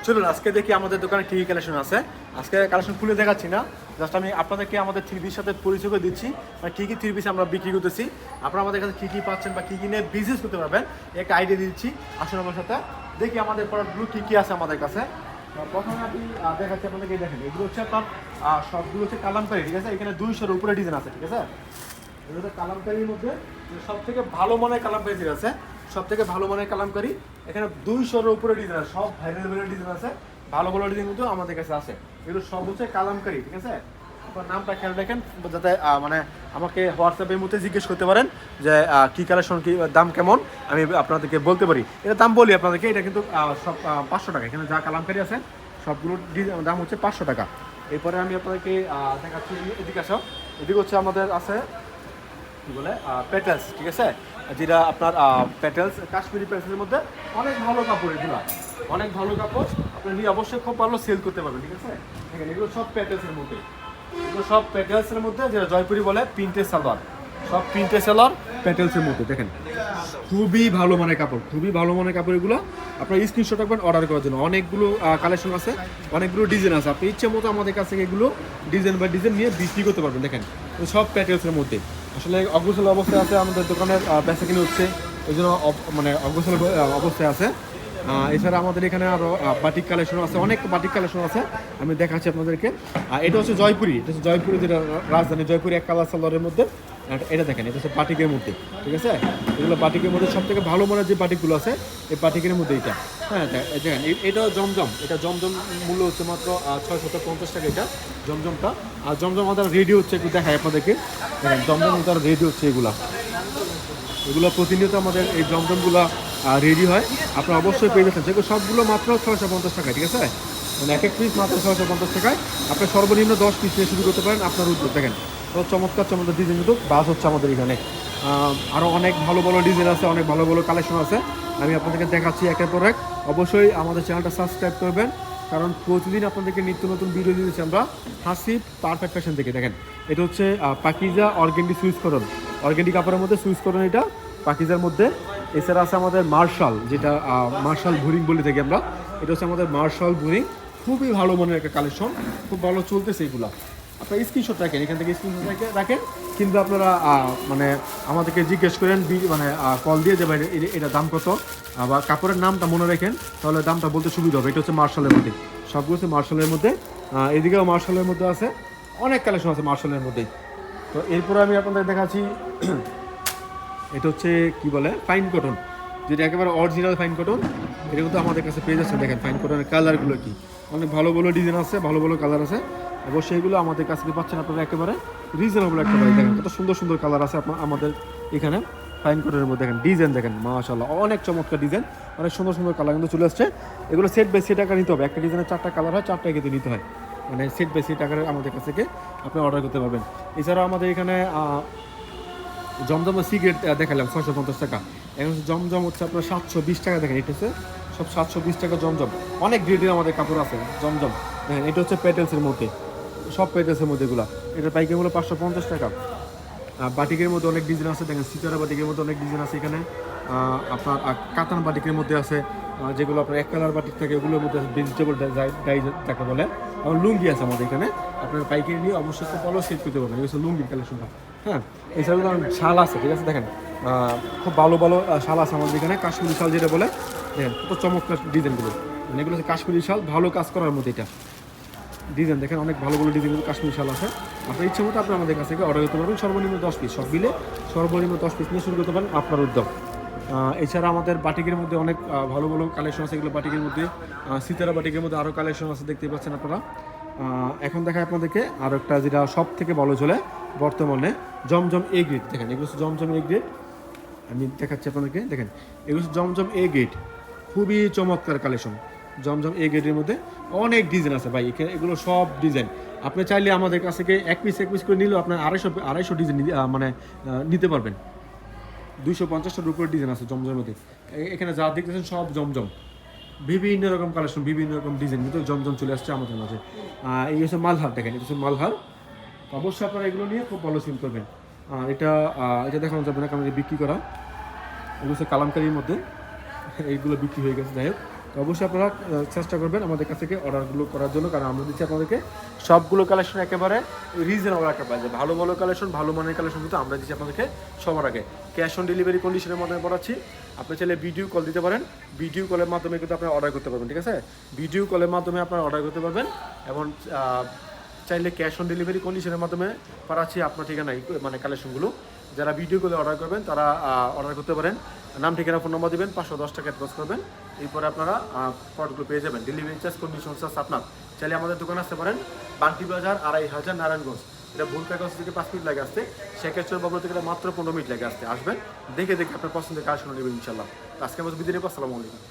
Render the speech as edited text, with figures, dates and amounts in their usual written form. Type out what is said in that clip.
চলুন আজকে দেখি আমাদের দোকানে কী কী কালেকশন আছে। আজকে কালেকশন খুলে দেখাচ্ছি না, জাস্ট আমি আপনাদেরকে আমাদের থ্রি পিসের সাথে পরিচয় করে দিচ্ছি, মানে কী কী থ্রি পিস আমরা বিক্রি করতেছি, আপনারা আমাদের কাছে কী কী পাচ্ছেন বা কী কী নিয়ে বিজনেস করতে পারবেন একটা আইডিয়া দিচ্ছি। আসুন আমার সাথে দেখি আমাদের প্রোডাক্টগুলো কী কী আছে আমাদের কাছে। প্রথমে আপনি দেখাচ্ছি আপনাদেরকে, দেখেন এগুলো হচ্ছে আপনার সবগুলো হচ্ছে কালামকারি, ঠিক আছে। এখানে 200-এর উপরে ডিজাইন আছে, ঠিক আছে। এগুলো হচ্ছে কালামকারির মধ্যে সব থেকে ভালো মানের কালামকারি যেটা আছে, সব থেকে ভালো মানের কালামকারি। এখানে 200-এর উপরে ডিজাইন আছে, সব ভাইরাল ভাইরাল ডিজাইন আছে, ভালো ভালো ডিজাইন কিন্তু আমাদের কাছে আছে। এগুলো সব হচ্ছে কালামকারি, ঠিক আছে। আপনার নামটা খেয়াল রাখেন, যাতে মানে আমাকে হোয়াটসঅ্যাপের মধ্যে জিজ্ঞেস করতে পারেন যে কী কালেকশন, কী দাম কেমন, আমি আপনাদেরকে বলতে পারি। এটা দাম বলি আপনাদেরকে, এটা কিন্তু সব 500 টাকা। এখানে যা কালামকারি আছে সবগুলোর দাম হচ্ছে 500 টাকা। এরপরে আমি আপনাদেরকে দেখাচ্ছি, এদিকে আসো। এদিকে হচ্ছে আমাদের আছে কী বলে প্যাটেলস, ঠিক আছে, যেটা আপনার প্যাটেলস, কাশ্মীরি প্যাটেলসের মধ্যে অনেক ভালো কাপড়, এগুলো অনেক ভালো কাপড়, আপনি নিয়ে অবশ্যই খুব ভালো সেল করতে পারবেন, ঠিক আছে। দেখেন এগুলো সব প্যাটেলসের মধ্যে, এগুলো সব প্যাটেলসের মধ্যে, যেটা জয়পুরি বলে প্রিন্টের সালোয়ার, সব প্রিন্টের সালোয়ার প্যাটেলসের মধ্যে। দেখেন খুবই ভালো মানের কাপড়, খুবই ভালো মানের কাপড়। এগুলো আপনার স্ক্রিনশট রাখবেন অর্ডার করার জন্য। অনেকগুলো কালেকশন আছে, অনেকগুলো ডিজাইন আছে, আপনি ইচ্ছে মতো আমাদের কাছ থেকে এগুলো ডিজাইন বা ডিজাইন নিয়ে বিক্রি করতে পারবেন। দেখেন সব প্যাটেলসের মধ্যে আসলে অগ্রসর অবস্থায় আছে, আমাদের দোকানের বেচা কিনে হচ্ছে, ওই জন্য মানে অগ্রসর অবস্থায় আছে। এছাড়া আমাদের এখানে আরও বাটিক কালেকশন আছে, অনেক বাটিক কালেকশন আছে, আমি দেখাচ্ছি আপনাদেরকে। এটা হচ্ছে জয়পুরি, এটা হচ্ছে জয়পুরি, যেটা রাজধানী জয়পুরি এক কালার সালোয়ারের মধ্যে। এটা দেখেন, এটা হচ্ছে বাটিকের মধ্যে, ঠিক আছে। এগুলো বাটিকের মধ্যে সব থেকে ভালো মানের যে বাটিকগুলো আছে, এই বাটিকের মধ্যে এটা। হ্যাঁ দেখেন, এটাও জমজম, এটা জমজম মূল্য হচ্ছে মাত্র 650 টাকা এটা জমজমটা। আর জমজম আমাদের রেডি হচ্ছে, একটু দেখায় আপনাদেরকে। দেখেন জমজম আমাদের রেডি হচ্ছে, এগুলো প্রতিনিয়ত আমাদের এই জমজমগুলো রেডি হয়, আপনারা অবশ্যই পেয়ে যাচ্ছেন। যেগুলো সবগুলো মাত্র 650 টাকায়, ঠিক আছে। মানে এক এক পিস মাত্র 650 টাকায়, আপনি সর্বনিম্ন 10 পিস নিয়ে শুরু করতে পারেন আপনার উদ্যোগ। দেখেন চমৎকার চমৎকার ডিজাইন কিন্তু বাস হচ্ছে আমাদের এখানে। আরও অনেক ভালো ভালো ডিজাইন আছে, অনেক ভালো ভালো কালেকশন আছে, আমি আপনাদেরকে দেখাচ্ছি একের পর এক। অবশ্যই আমাদের চ্যানেলটা সাবস্ক্রাইব করবেন, কারণ প্রতিদিন আপনাদেরকে নিত্য নতুন ভিডিও দিয়েছি আমরা হাসিব পারফেক্ট ফ্যাশন থেকে। দেখেন এটা হচ্ছে পাকিজা অর্গেন্ডি সুইচ করন, অর্গেন্ডি কাপড়ের মধ্যে সুইচ করন, এটা পাকিজার মধ্যে। এছাড়া আছে আমাদের মার্শাল, যেটা মার্শাল বুরিং বলে থাকি আমরা, এটা হচ্ছে আমাদের মার্শাল বুরিং, খুবই ভালো মনের একটা কালেকশন, খুব ভালো চলতেছে এগুলো। আপনারা স্ক্রিনশট রাখেন, এখান থেকে স্ক্রিনশট রাখেন, কিন্তু আপনারা মানে আমাদেরকে জিজ্ঞেস করেন, মানে কল দিয়ে যে ভাই এটা দাম কত, বা কাপড়ের নামটা মনে রাখেন, তাহলে দামটা বলতে সুবিধা হবে। এটা হচ্ছে মার্শালের মধ্যে, সবগুলো হচ্ছে মার্শালের মধ্যে। এদিকেও মার্শালের মধ্যে আছে, অনেক কালেকশন আছে মার্শালের মধ্যে। তো এরপরে আমি আপনাদের দেখাচ্ছি, এটা হচ্ছে কি বলে ফাইন কটন, যেটা একেবারে অরিজিনাল ফাইন কটন। এটা কিন্তু আমাদের কাছে পেয়ে যাচ্ছে। দেখেন ফাইন কটনের কালারগুলো কি, অনেক ভালো ভালো ডিজাইন আছে, ভালো ভালো কালার আছে। অবশ্যই এগুলো আমাদের কাছে পাচ্ছেন আপনারা একেবারে রিজনেবল একটা প্রাইস। দেখেন কত সুন্দর সুন্দর কালার আছে আপনার আমাদের এখানে ফাইন কটনের মধ্যে। দেখেন ডিজাইন দেখেন, মাশাআল্লাহ অনেক চমৎকার ডিজাইন, অনেক সুন্দর সুন্দর কালার কিন্তু চলে আসছে। এগুলো সেট বাই সেট আকারে নিতে হবে, একটা ডিজাইনের 4টা কালার হয়, 4টায় কিন্তু নিতে হয়, মানে সেট বাই সেট আকারে আমাদের কাছ থেকে আপনি অর্ডার করতে পারবেন। এছাড়াও আমাদের এখানে জমজম সিগারেট দেখালাম 650 টাকা, এখন হচ্ছে জমজম হচ্ছে আপনার 720 টাকা। দেখেন এটা হচ্ছে সব 720 টাকা জমজম, অনেক গ্রেডের আমাদের কাপড় আছে জমজম। দেখেন এটা হচ্ছে প্যাটেলসের মধ্যে, সব প্যাটেলসের মধ্যে এগুলো, এটার পাইকারি মূল্য 550 টাকা। বাটিকের মধ্যে অনেক ডিজাইন আছে, দেখেন সিতারা বাটিকের মধ্যে অনেক ডিজাইন আছে এখানে। আপনার কাতান বাটিকের মধ্যে আছে, যেগুলো আপনার এক কালার বাটিক থাকে, ওগুলোর মধ্যে ভেজিটেবল ডাই যাকে বলে। এবং লুঙ্গি আছে আমাদের এখানে, আপনার পাইকারি নিয়ে অবশ্যই খুব ভালো সেট করতে পারবেন। এই হচ্ছে লুঙ্গির কালেকশনটা। হ্যাঁ এছাড়াও শাল আছে, ঠিক আছে। দেখেন খুব ভালো ভালো শাল আছে আমাদের এখানে, কাশ্মীরি শাল যেটা বলে। দেখেন কত চমৎকার ডিজাইনগুলো, মানে এগুলো হচ্ছে কাশ্মীরি শাল, ভালো কাজ করার মধ্যে এটা ডিজাইন। দেখেন অনেক ভালো ভালো ডিজাইনগুলো কাশ্মীরি শাল আছে, আপনার ইচ্ছে মতো আপনি আমাদের কাছ থেকে অর্ডার করতে পারবেন। সর্বনিম্ন 10 পিস, সব মিলে সর্বনিম্ন 10 পিস নিয়ে শুরু করতে পারেন আপনার উদ্যোগ। এছাড়া আমাদের বাটিকের মধ্যে অনেক ভালো ভালো কালেকশন আছে, এগুলো বাটিকের মধ্যে। সিতারা বাটিকের মধ্যে আরও কালেকশন আছে, দেখতে পাচ্ছেন আপনারা। এখন দেখায় আপনাদেরকে আরও একটা, যেটা সব থেকে ভালো চলে বর্তমানে, জমজম এ গ্রেড। দেখেন এগুলো হচ্ছে জমজম এ গ্রেড, আমি দেখাচ্ছি আপনাদেরকে। দেখেন এগুলো হচ্ছে জমজম এ গ্রেড, খুবই চমৎকার কালেকশন। জমজম এ গ্রেডের মধ্যে অনেক ডিজাইন আছে ভাই, এগুলো সব ডিজাইন। আপনি চাইলে আমাদের কাছ থেকে এক পিস করে নিলেও আপনার 250 ডিজাইন মানে নিতে পারবেন। 250টার উপরে ডিজাইন আছে জমজমের মধ্যে। এখানে যা দেখতেছেন সব জমজম, বিভিন্ন রকম কালেকশন, বিভিন্ন রকম ডিজাইন কিন্তু জমজম চলে আসছে আমাদের মাঝে। এই হচ্ছে মালহার, দেখেন এটা হচ্ছে মালহার। অবশ্যই আপনারা এগুলো নিয়ে খুব ভালো সেল করবেন। আর এটা দেখানো যাবে না, কারণ বিক্রি করা, এগুলো হচ্ছে কালামকারির মধ্যে, এইগুলো বিক্রি হয়ে গেছে। যাই হোক তো অবশ্যই আপনারা চেষ্টা করবেন আমাদের কাছ থেকে অর্ডারগুলো করার জন্য, কারণ আমরা দিচ্ছি আপনাদেরকে সবগুলো কালেকশন একেবারে রিজনেবল একটা প্রাইসে, ভালো ভালো কালেকশন, ভালো মানের কালেকশন কিন্তু আমরা দিচ্ছি আপনাদেরকে সবার আগে। ক্যাশ অন ডেলিভারি কন্ডিশনের মাধ্যমে পড়াচ্ছি। আপনি চাইলে ভিডিও কল দিতে পারেন, ভিডিও কলের মাধ্যমে কিন্তু আপনারা অর্ডার করতে পারবেন, ঠিক আছে? ভিডিও কলের মাধ্যমে আপনারা অর্ডার করতে পারবেন এবং চাইলে ক্যাশ অন ডেলিভারি কন্ডিশনের মাধ্যমে পাঠাচ্ছি আপনার ঠিকানায় মানে কালেকশনগুলো। যারা ভিডিও কলে অর্ডার করবেন তারা অর্ডার করতে পারেন, নাম ঠিকানা ফোন নম্বর দেবেন, 510 টাকা অ্যাডভান্স করবেন, এরপরে আপনারা প্রোডাক্টগুলো পেয়ে যাবেন। ডেলিভারি চার্জ কন্ডিশন চার্জ আপনার। চাইলে আমাদের দোকানে আসতে পারেন, বান্টি বাজার 2500 নারায়ণগঞ্জ। এটা ভুল কাগজ থেকে 5 মিনিট লাগে আসতে, শেখেশ্বর বাবু থেকে মাত্র 15 মিনিট লাগে আসতে। আসবেন, দেখে দেখে আপনার পছন্দের কালেকশন নেবেন ইনশাল্লাহ। আজকে আমাদের বিদায় নেব, আসসালামু আলাইকুম।